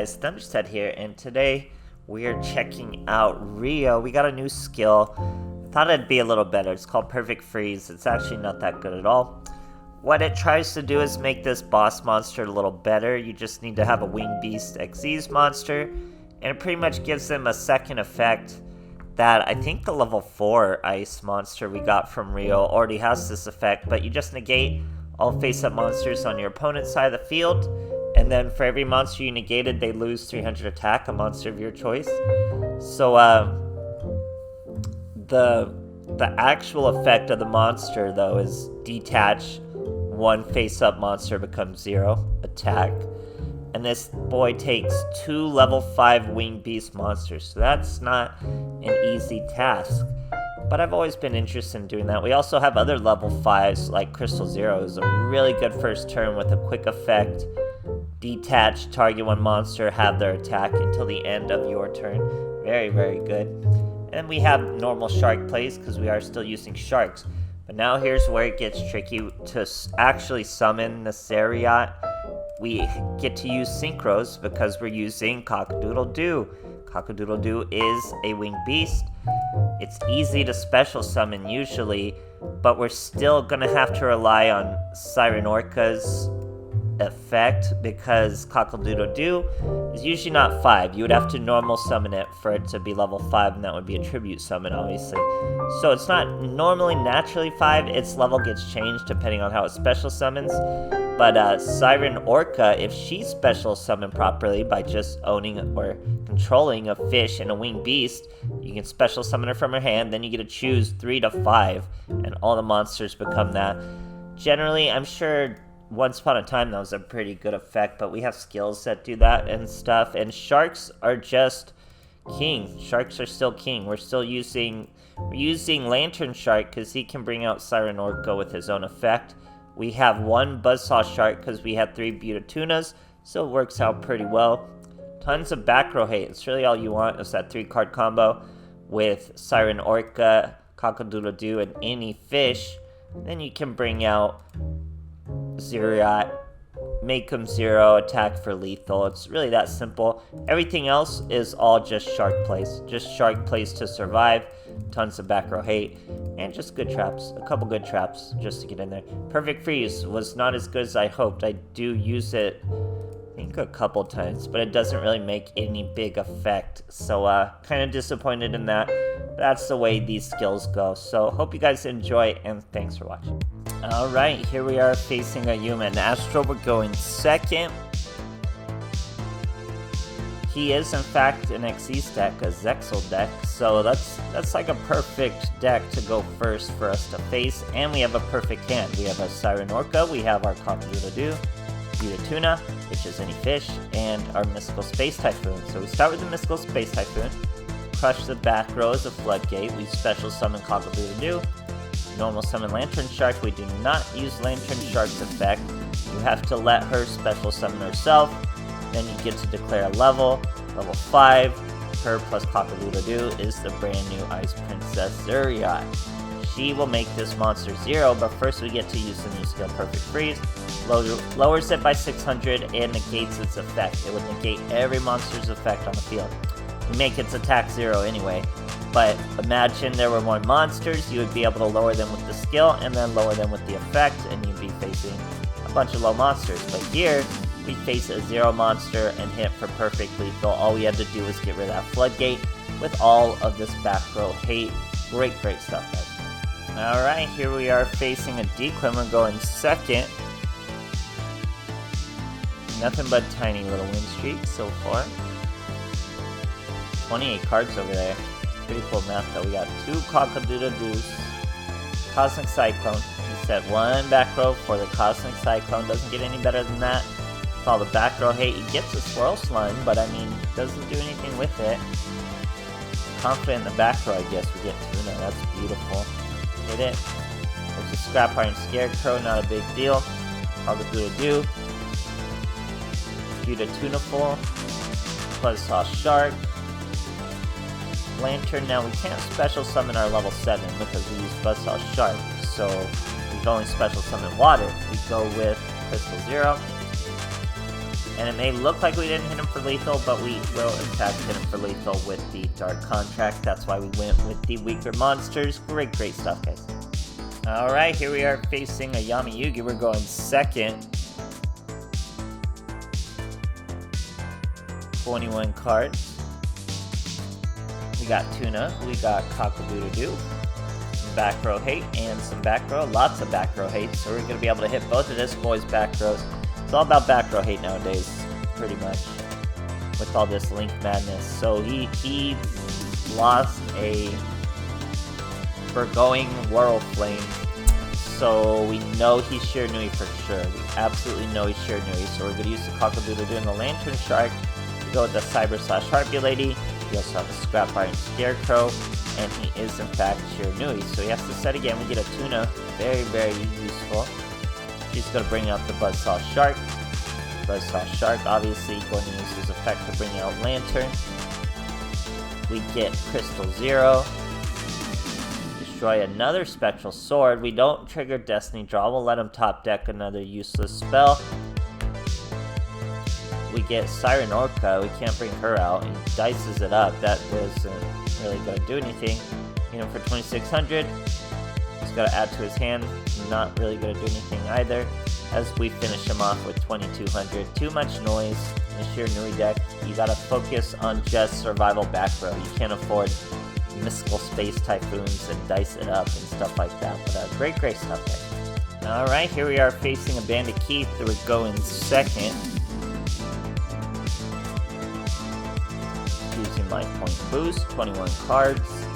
guys, THUNDERSTUD here, and today we are checking out Rio. We got a new skill. I thought it'd be a little better. It's called Perfect Freeze. It's actually not that good at all. What it tries to do is make this boss monster a little better. You just need to have a Winged Beast Xyz monster, and it pretty much gives them a second effect that I think the level 4 ice monster we got from Rio already has this effect, but you just negate all face-up monsters on your opponent's side of the field, and then for every monster you negated, they lose 300 attack, a monster of your choice. So, the actual effect of the monster, though, is detach one face-up monster becomes 0 attack. And this boy takes 2 level 5 Winged Beast monsters, so that's not an easy task. But I've always been interested in doing that. We also have other level 5s, like Crystal Zero is a really good first turn with a quick effect. Detach, target one monster, have their attack until the end of your turn. Very, very good. And we have normal shark plays because we are still using sharks. But now here's where it gets tricky to actually summon the Zereort. We get to use Synchros because we're using Cock-a-doodle-doo. Cock-a-doodle-doo is a Winged Beast. It's easy to special summon usually, but we're still gonna have to rely on Siren Orca's effect because Cock-a-doodle-doo is usually not 5. You would have to normal summon it for it to be level 5, and that would be a tribute summon, obviously. So it's not normally naturally 5, its level gets changed depending on how it special summons. But Siren Orca, if she special summoned properly by just owning or controlling a fish and a Winged Beast, you can special summon her from her hand, then you get to choose 3 to 5, and all the monsters become that. Generally, I'm sure once upon a time that was a pretty good effect, but we have skills that do that and stuff, and sharks are just king. Sharks are still king. We're using Lantern Shark because he can bring out Siren Orca with his own effect. We have 1 Buzzsaw Shark because we have 3 Butatunas, so it works out pretty well. Tons of back row hate. It's really all you want is that 3-card combo with Siren Orca, Cock-a-doodle-doo, and any fish. Then you can bring out Zereort, make him 0, attack for lethal. It's really that simple. Everything else is all just shark plays. Just shark plays to survive. Tons of back row hate. And just good traps. A couple good traps just to get in there. Perfect Freeze was not as good as I hoped. I do use it, I think, a couple times, but it doesn't really make any big effect. So, kind of disappointed in that. That's the way these skills go. So, hope you guys enjoy, and thanks for watching. Alright, here we are facing a human. Astro, we're going second. He is, in fact, an Xyz deck, a Zexal deck, so that's like a perfect deck to go first for us to face, and we have a perfect hand. We have a Siren Orca, we have our Cock-a-doodle-doo, Butatuna, which is any fish, and our Mystical Space Typhoon. So we start with the Mystical Space Typhoon, crush the back row as a floodgate, we special summon Cock-a-doodle-doo, normal summon Lantern Shark. We do not use Lantern Shark's effect. You have to let her special summon herself. Then you get to declare a level. Level 5. Her plus Cock-a-doodle-doo is the brand new Ice Princess Zereort. She will make this monster 0, but first we get to use the new skill Perfect Freeze. Lowers it by 600 and negates its effect. It would negate every monster's effect on the field. You make its attack 0 anyway. But imagine there were more monsters, you would be able to lower them with the skill and then lower them with the effect, and you'd be facing a bunch of low monsters. But here, we face a 0 monster and hit for perfect lethal. All we had to do was get rid of that floodgate with all of this back row hate. Great stuff, guys. Alright, here we are facing a Declan. We're going second. Nothing but tiny little win streak so far. 28 cards over there. Pretty cool map though. We got 2 Cock-a-doodle-doos, Cosmic Cyclone. We set 1 back row for the Cosmic Cyclone. Doesn't get any better than that. With all the back row hate, he gets a Swirl Slime, but I mean, doesn't do anything with it. Confident in the back row, I guess. We get Tuna. That's beautiful. Hit it. There's a Scrap Iron Scarecrow, not a big deal. Cock-a-doodle-doo. Butatuna full. Buzzsaw Shark. Lantern. Now we can't special summon our level 7 because we use Buzzsaw Shark, so we can only special summon water. We go with Crystal Zero. And it may look like we didn't hit him for lethal, but we will in fact hit him for lethal with the Dark Contract. That's why we went with the weaker monsters. Great stuff, guys. Alright, here we are facing a Yummy Yugi. We're going second. 21 cards. We got Tuna, we got Cockaboo-Doo, some back row hate, and some back row. Lots of back row hate, so we're going to be able to hit both of this boy's back rows. It's all about back row hate nowadays, pretty much, with all this Link madness. So he lost a Burgoying Whirl Flame, so we know he's Shiranui for sure. We absolutely know he's Shiranui, so we're going to use the Cockaboo-Doo and the Lantern Shark to go with the Cyber/Harpy Lady. We also have a Scrap Iron Scarecrow, and he is in fact Shiranui, so he has to set again. We get a Tuna, very useful. She's going to bring out the Buzzsaw Shark. Buzzsaw Shark obviously going to use his effect to bring out Lantern. We get Crystal Zero. Destroy another Spectral Sword. We don't trigger Destiny Draw. We'll let him top deck another useless spell. We get Siren Orca. We can't bring her out. He dices it up. That isn't really going to do anything. You know, for 2,600. He's got to add to his hand. Not really going to do anything either. As we finish him off with 2,200. Too much noise in the Shiranui deck. You got to focus on just survival back row. You can't afford mystical space typhoons and dice it up and stuff like that. But great stuff there. Alright, here we are facing a Bandit Keith. We're going second. Using Life Point Boost, 21 cards.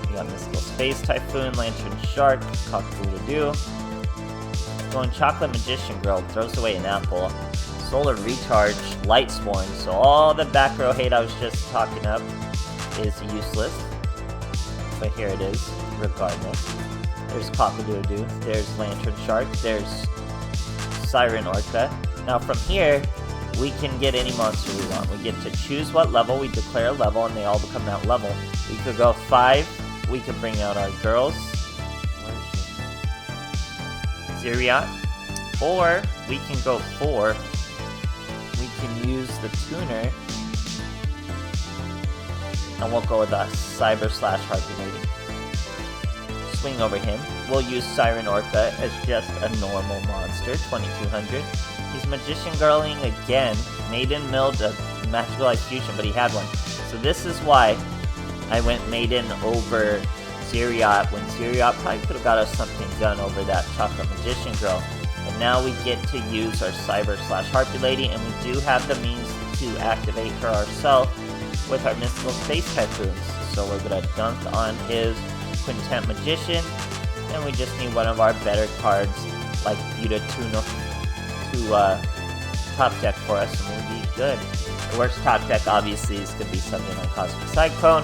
We got Mystical Space Typhoon, Lantern Shark, Cockaboo-Doo. Going Chocolate Magician Girl, throws away an apple. Solar Recharge, Lightsworn, so all the back row hate I was just talking up is useless. But here it is, regardless. There's Cockaboo-Doo, there's Lantern Shark, there's Siren Orca. Now from here, we can get any monster we want. We get to choose what level, we declare a level, and they all become that level. We could go 5, we could bring out our girls. Zereort. Or, we can go 4. We can use the Tuner. And we'll go with a Cyber/Harpy Lady. Swing over him. We'll use Siren Orca as just a normal monster, 2,200. He's Magician Girling again. Maiden milled a Magical Ice Fusion, but he had one. So this is why I went Maiden over Zereort, when Zereort probably could have got us something done over that Chocolate Magician Girl. And now we get to use our Cyber/Harpy Lady, and we do have the means to activate her ourselves with our Mystical Space Typhoons. So we're going to dunk on his Quintet Magician, and we just need one of our better cards, like Buta Tuna, to top deck for us, and we'll be good. The worst top deck obviously is going to be something like Cosmic Cyclone,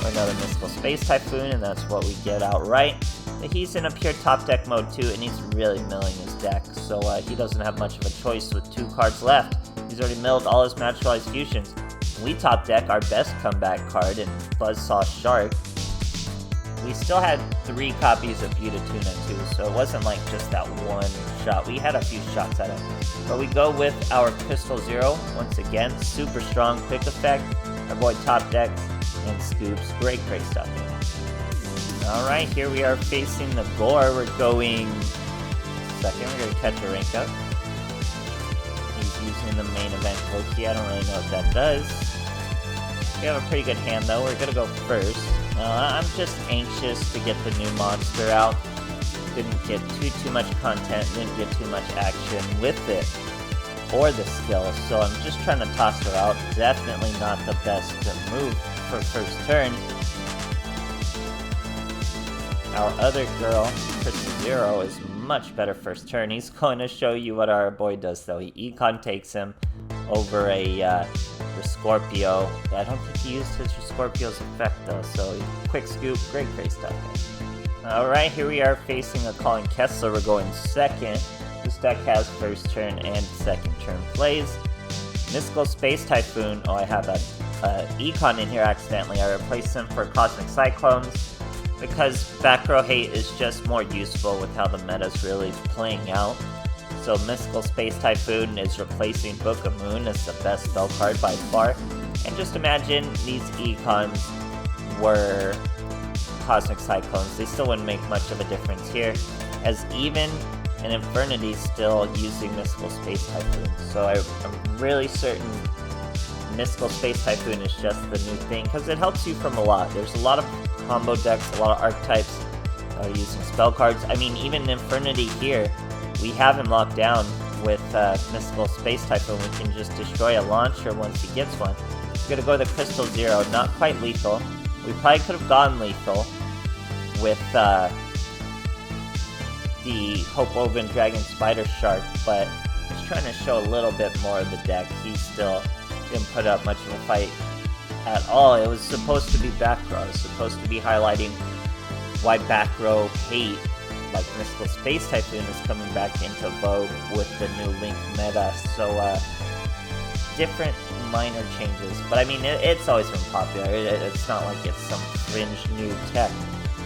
or another Mystical Space Typhoon, and that's what we get outright. But he's in a pure top deck mode too, and he's really milling his deck, so he doesn't have much of a choice with 2 cards left. He's already milled all his Magical Ice Fusions. We top deck our best comeback card in Buzzsaw Shark. We still had 3 copies of Buta Tuna too, so it wasn't like just that one shot. We had a few shots at him. But we go with our Crystal Zero, once again, super strong, quick effect. Our boy top decks and scoops, great stuff. Alright, here we are facing the Gore. We're going second, we're going to catch a rank up. He's using the main event Pokey, I don't really know what that does. We have a pretty good hand though, we're going to go first. I'm just anxious to get the new monster out. Didn't get too much content, didn't get too much action with it, or the skill, so I'm just trying to toss her out. Definitely not the best move for first turn. Our other girl, Crystal Zero, is much better first turn. He's going to show you what our boy does though. He econ takes him over a Scorpio. I don't think he used his Scorpio's effect though, so quick scoop, great stuff. Alright, here we are facing a Calling Kessler. We're going second. This deck has first turn and second turn plays. Mystical Space Typhoon. Oh, I have a econ in here accidentally. I replaced him for Cosmic Cyclones because back row hate is just more useful with how the meta's really playing out. So Mystical Space Typhoon is replacing Book of Moon as the best spell card by far. And just imagine these Econs were Cosmic Cyclones. They still wouldn't make much of a difference here, as even an Infernity still using Mystical Space Typhoon. So I'm really certain Mystical Space Typhoon is just the new thing, because it helps you from a lot. There's a lot of combo decks, a lot of archetypes using spell cards. I mean, even Infernity here, we have him locked down with Mystical Space Typhoon. We can just destroy a launcher once he gets one. We're gonna go to the Crystal Zero, not quite lethal. We probably could have gone lethal with the Hope Woven Dragon Spider Shark, but just trying to show a little bit more of the deck. He still didn't put up much of a fight at all. It was supposed to be back row. It was supposed to be highlighting why back row hate, like Mystical Space Typhoon, is coming back into vogue with the new Link meta. So, different minor changes. But I mean, it's always been popular. It's not like it's some fringe new tech.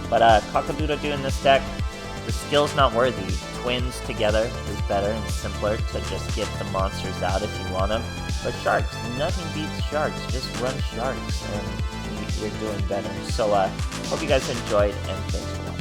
But Kakabuto doing this deck, the skill's not worthy. Twins together is better and simpler to just get the monsters out if you want them. But Sharks, nothing beats Sharks. Just run Sharks and you're doing better. So, hope you guys enjoyed, and thanks for watching.